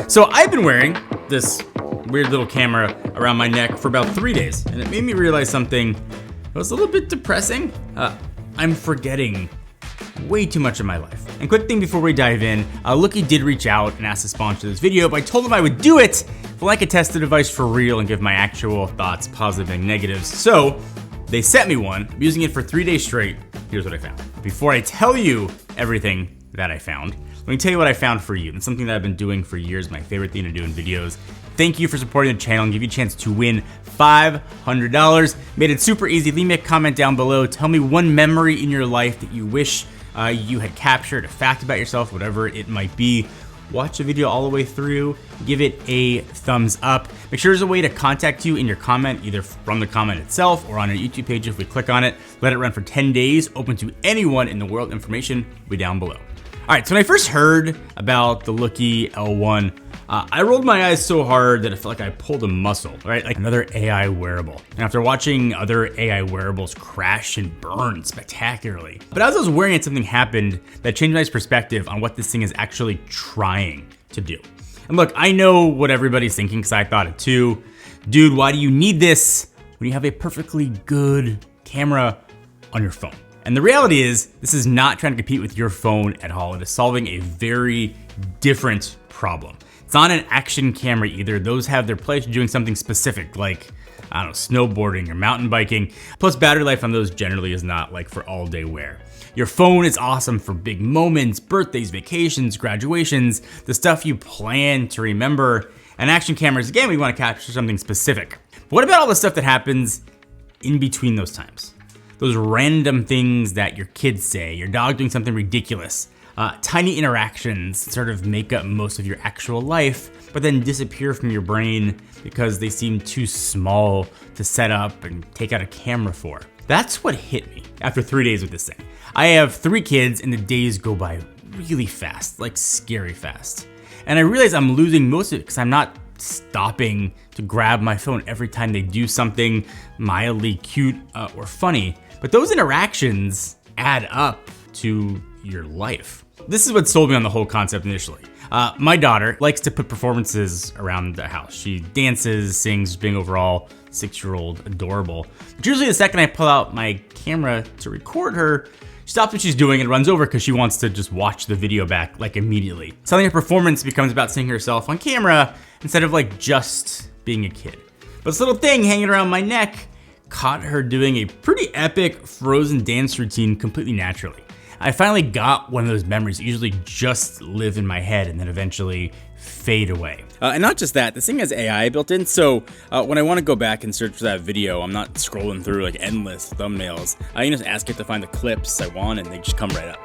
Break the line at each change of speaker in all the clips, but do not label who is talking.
So I've been wearing this weird little camera around my neck for about 3 days, and it made me realize something that was a little bit depressing. I'm forgetting way too much of my life. And quick thing before we dive in, Looki did reach out and ask to sponsor this video, but I told them I would do it if I could test the device for real and give my actual thoughts, positive and negatives. So they sent me one. I'm using it for 3 days straight. Here's what I found. Before I tell you everything that I found, let me tell you what I found for you. It's something that I've been doing for years, my favorite thing to do in videos. Thank you for supporting the channel and give you a chance to win $500. Made it super easy. Leave me a comment down below. Tell me one memory in your life that you wish you had captured, a fact about yourself, whatever it might be. Watch the video all the way through, give it a thumbs up. Make sure there's a way to contact you in your comment, either from the comment itself or on our YouTube page if we click on it. Let it run for 10 days, open to anyone in the world. Information will be down below. All right, so when I first heard about the Looki L1, I rolled my eyes so hard that it felt like I pulled a muscle, right? Like another AI wearable. And after watching other AI wearables crash and burn spectacularly. But as I was wearing it, something happened that changed my perspective on what this thing is actually trying to do. And look, I know what everybody's thinking because I thought it too. Dude, why do you need this when you have a perfectly good camera on your phone? And the reality is, this is not trying to compete with your phone at all. It is solving a very different problem. It's not an action camera either. Those have their place doing something specific, like, I don't know, snowboarding or mountain biking. Plus, battery life on those generally is not like for all day wear. Your phone is awesome for big moments, birthdays, vacations, graduations, the stuff you plan to remember. And action cameras, again, we want to capture something specific. But what about all the stuff that happens in between those times? Those random things that your kids say, your dog doing something ridiculous, tiny interactions sort of make up most of your actual life, but then disappear from your brain because they seem too small to set up and take out a camera for. That's what hit me after 3 days with this thing. I have 3 kids and the days go by really fast, like scary fast. And I realize I'm losing most of it because I'm not stopping to grab my phone every time they do something mildly cute or funny. But those interactions add up to your life. This is what sold me on the whole concept initially. My daughter likes to put performances around the house. She dances, sings, being overall 6-year-old adorable. But usually the second I pull out my camera to record her, she stops what she's doing and runs over because she wants to just watch the video back like immediately. Suddenly her performance becomes about seeing herself on camera instead of like just being a kid. But this little thing hanging around my neck caught her doing a pretty epic Frozen dance routine completely naturally. I finally got one of those memories that usually just live in my head and then eventually fade away. And not just that, this thing has AI built in, so when I want to go back and search for that video, I'm not scrolling through like endless thumbnails. I can just ask it to find the clips I want and they just come right up.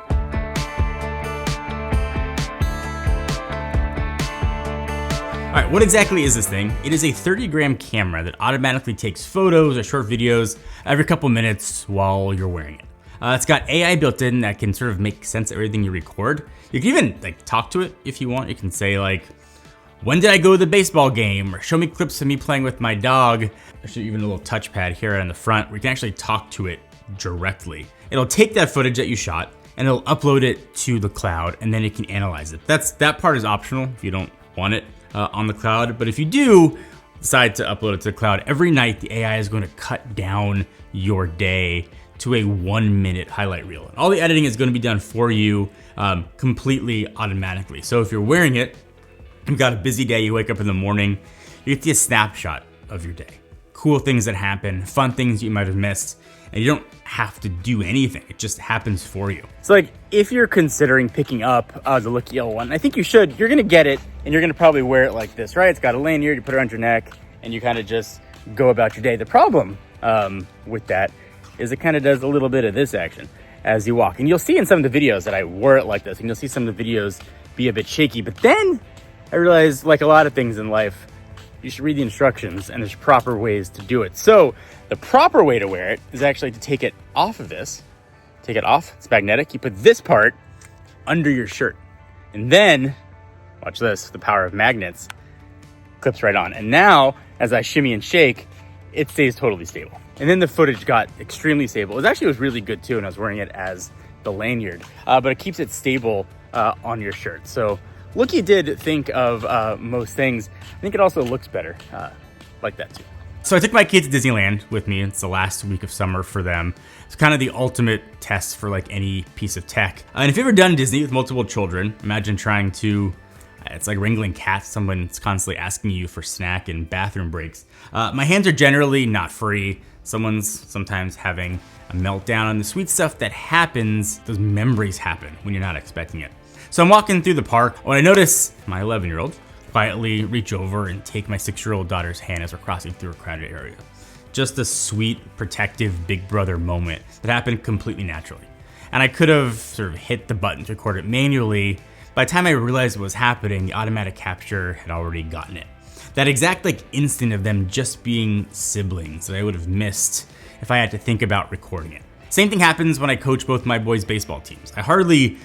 All right, what exactly is this thing? It is a 30-gram camera that automatically takes photos or short videos every couple minutes while you're wearing it. It's got AI built in that can sort of make sense of everything you record. You can even like talk to it if you want. You can say like, when did I go to the baseball game? Or show me clips of me playing with my dog. There's even a little touchpad here on the front where you can actually talk to it directly. It'll take that footage that you shot and it'll upload it to the cloud and then it can analyze it. That part is optional if you don't want it on the cloud. But if you do decide to upload it to the cloud, every night the AI is going to cut down your day to a 1-minute highlight reel. And all the editing is going to be done for you completely automatically. So if you're wearing it, you've got a busy day, you wake up in the morning, you get to see a snapshot of your day. Cool things that happen, fun things you might have missed, and you don't have to do anything. It just happens for you. So like, if you're considering picking up the Looki L1, I think you should. You're gonna get it, and you're gonna probably wear it like this, right? It's got a lanyard, you put it around your neck, and you kind of just go about your day. The problem with that is it kind of does a little bit of this action as you walk. And you'll see in some of the videos that I wore it like this, and you'll see some of the videos be a bit shaky. But then I realized, like a lot of things in life, you should read the instructions and there's proper ways to do it. So the proper way to wear it is actually to take it off of this. Take it off, it's magnetic. You put this part under your shirt. And then, watch this, the power of magnets, clips right on. And now, as I shimmy and shake, it stays totally stable. And then the footage got extremely stable. It was really good too, and I was wearing it as the lanyard, but it keeps it stable on your shirt. So Looki did think of most things. I think it also looks better like that too. So I took my kids to Disneyland with me. It's the last week of summer for them. It's kind of the ultimate test for like any piece of tech. And if you've ever done Disney with multiple children, imagine trying to, it's like wrangling cats. Someone's constantly asking you for snack and bathroom breaks. My hands are generally not free. Someone's sometimes having a meltdown, and the sweet stuff that happens, those memories happen when you're not expecting it. So I'm walking through the park when I notice my 11-year-old quietly reach over and take my 6-year-old daughter's hand as we're crossing through a crowded area. Just a sweet, protective big brother moment that happened completely naturally. And I could have sort of hit the button to record it manually. By the time I realized what was happening, the automatic capture had already gotten it. That exact like instant of them just being siblings that I would have missed if I had to think about recording it. Same thing happens when I coach both my boys' baseball teams. I hardly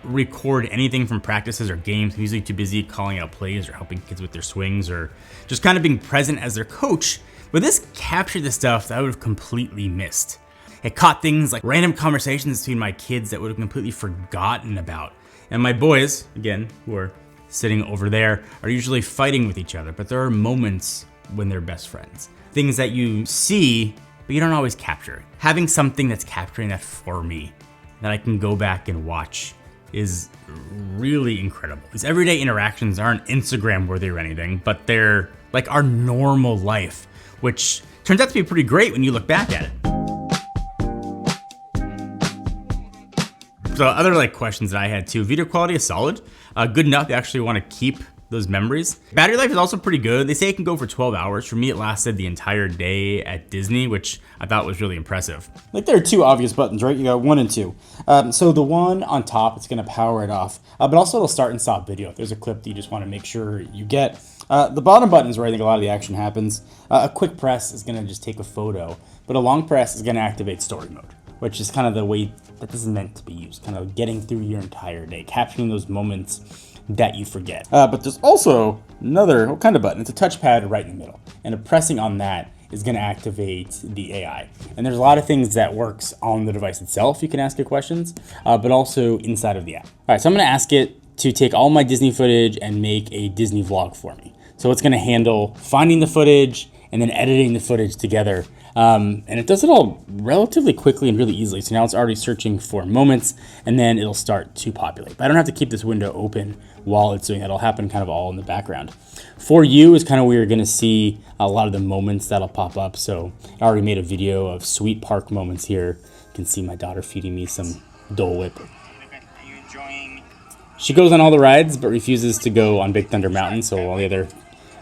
record anything from practices or games. I'm usually too busy calling out plays or helping kids with their swings or just kind of being present as their coach. But this captured the stuff that I would have completely missed. It caught things like random conversations between my kids that would have completely forgotten about. And my boys, again, who are sitting over there, are usually fighting with each other, but there are moments when they're best friends. Things that you see, but you don't always capture. Having something that's capturing that for me, that I can go back and watch, is really incredible. These everyday interactions aren't Instagram worthy or anything, but they're like our normal life, which turns out to be pretty great when you look back at it. So other like questions that I had too, video quality is solid, good enough to actually want to keep those memories. Battery life is also pretty good. They say it can go for 12 hours. For me, it lasted the entire day at Disney, which I thought was really impressive.
Like there are two obvious buttons, right? You got 1 and 2. So the one on top, it's gonna power it off, but also it'll start and stop video if there's a clip that you just wanna make sure you get. The bottom button is where I think a lot of the action happens. A quick press is gonna just take a photo, but a long press is gonna activate story mode, which is kind of the way that this is meant to be used, kind of getting through your entire day, capturing those moments that you forget. But there's also another kind of button. It's a touchpad right in the middle, and pressing on that is going to activate the AI. And there's a lot of things that works on the device itself. You can ask it questions, but also inside of the app. All right, so I'm going to ask it to take all my Disney footage and make a Disney vlog for me. So it's going to handle finding the footage and then editing the footage together. And it does it all relatively quickly and really easily. So now it's already searching for moments, and then it'll start to populate. But I don't have to keep this window open while it's doing that. It'll happen kind of all in the background. For you is kind of where you're gonna see a lot of the moments that'll pop up. So I already made a video of sweet park moments here. You can see my daughter feeding me some Dole Whip. Are you enjoying? She goes on all the rides, but refuses to go on Big Thunder Mountain. So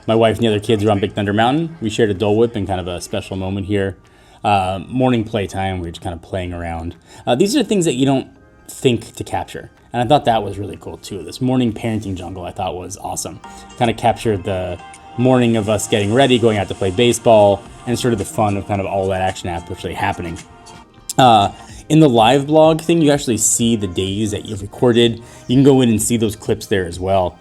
my wife and the other kids are on Big Thunder Mountain. We shared a Dole Whip in kind of a special moment here. Morning playtime, we're just kind of playing around. These are things that you don't think to capture. And I thought that was really cool too. This morning parenting jungle I thought was awesome. Kind of captured the morning of us getting ready, going out to play baseball, and sort of the fun of kind of all that action actually happening. In the live blog thing, you actually see the days that you've recorded. You can go in and see those clips there as well.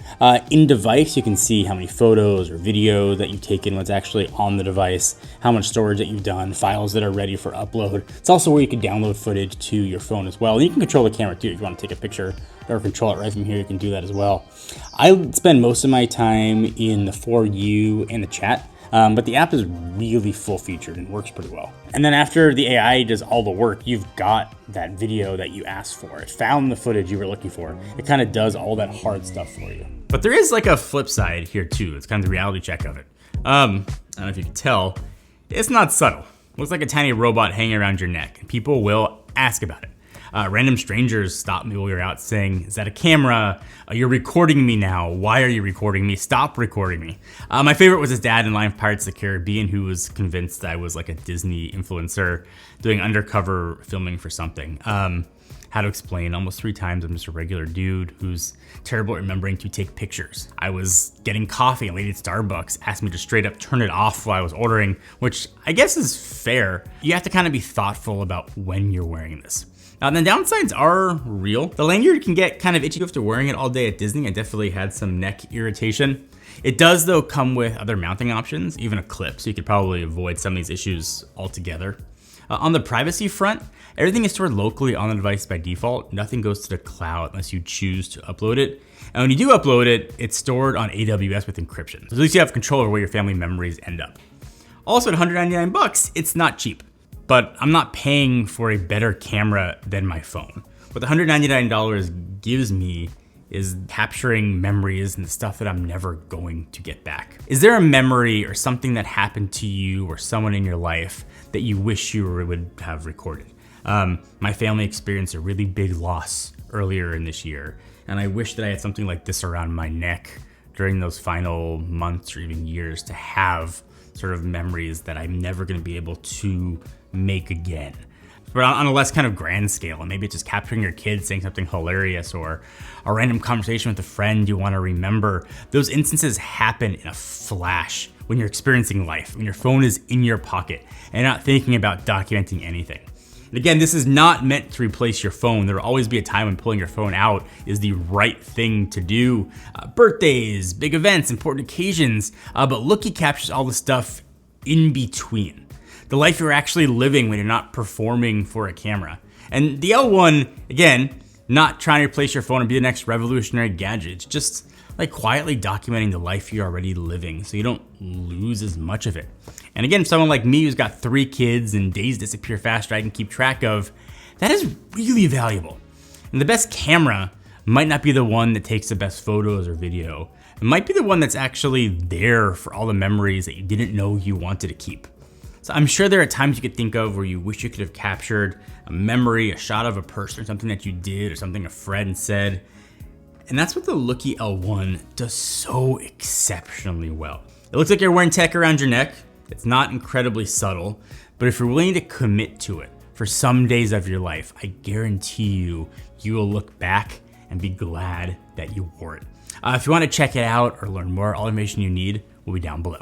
In device, you can see how many photos or video that you've taken, what's actually on the device, how much storage that you've done, files that are ready for upload. It's also where you can download footage to your phone as well. And you can control the camera too. If you want to take a picture or control it right from here, you can do that as well. I spend most of my time in the For You and the chat. But the app is really full-featured and works pretty well. And then after the AI does all the work, you've got that video that you asked for. It found the footage you were looking for. It kind of does all that hard stuff for you.
But there is like a flip side here too. It's kind of the reality check of it. I don't know if you can tell, it's not subtle. Looks like a tiny robot hanging around your neck, and people will ask about it. Random strangers stop me while we were out saying, is that a camera? You're recording me now. Why are you recording me? Stop recording me. My favorite was his dad in Line of Pirates of the Caribbean, who was convinced I was like a Disney influencer doing undercover filming for something. How to explain almost 3 times I'm just a regular dude who's terrible at remembering to take pictures. I was getting coffee and lady at Starbucks asked me to straight up turn it off while I was ordering, which I guess is fair. You have to kind of be thoughtful about when you're wearing this. The downsides are real. The lanyard can get kind of itchy after wearing it all day at Disney. I definitely had some neck irritation. It does though come with other mounting options, even a clip, so you could probably avoid some of these issues altogether. On the privacy front, everything is stored locally on the device by default. Nothing goes to the cloud unless you choose to upload it. And when you do upload it, it's stored on AWS with encryption. So at least you have control over where your family memories end up. Also at $199, it's not cheap, but I'm not paying for a better camera than my phone. What the $199 gives me is capturing memories and the stuff that I'm never going to get back. Is there a memory or something that happened to you or someone in your life that you wish you would have recorded? My family experienced a really big loss earlier in this year, and I wish that I had something like this around my neck during those final months or even years to have sort of memories that I'm never gonna be able to make again. But on a less kind of grand scale, and maybe it's just capturing your kids saying something hilarious or a random conversation with a friend you want to remember. Those instances happen in a flash when you're experiencing life, when your phone is in your pocket and not thinking about documenting anything. And again, this is not meant to replace your phone. There will always be a time when pulling your phone out is the right thing to do. Birthdays, big events, important occasions, but Looki captures all the stuff in between. The life you're actually living when you're not performing for a camera. And the L1, again, not trying to replace your phone and be the next revolutionary gadget. It's just like quietly documenting the life you're already living so you don't lose as much of it. And again, someone like me who's got 3 kids and days disappear faster I can keep track of, that is really valuable. And the best camera might not be the one that takes the best photos or video. It might be the one that's actually there for all the memories that you didn't know you wanted to keep. So I'm sure there are times you could think of where you wish you could have captured a memory, a shot of a person, or something that you did, or something a friend said. And that's what the Looki L1 does so exceptionally well. It looks like you're wearing tech around your neck. It's not incredibly subtle, but if you're willing to commit to it for some days of your life, I guarantee you will look back and be glad that you wore it. If you want to check it out or learn more, all the information you need will be down below.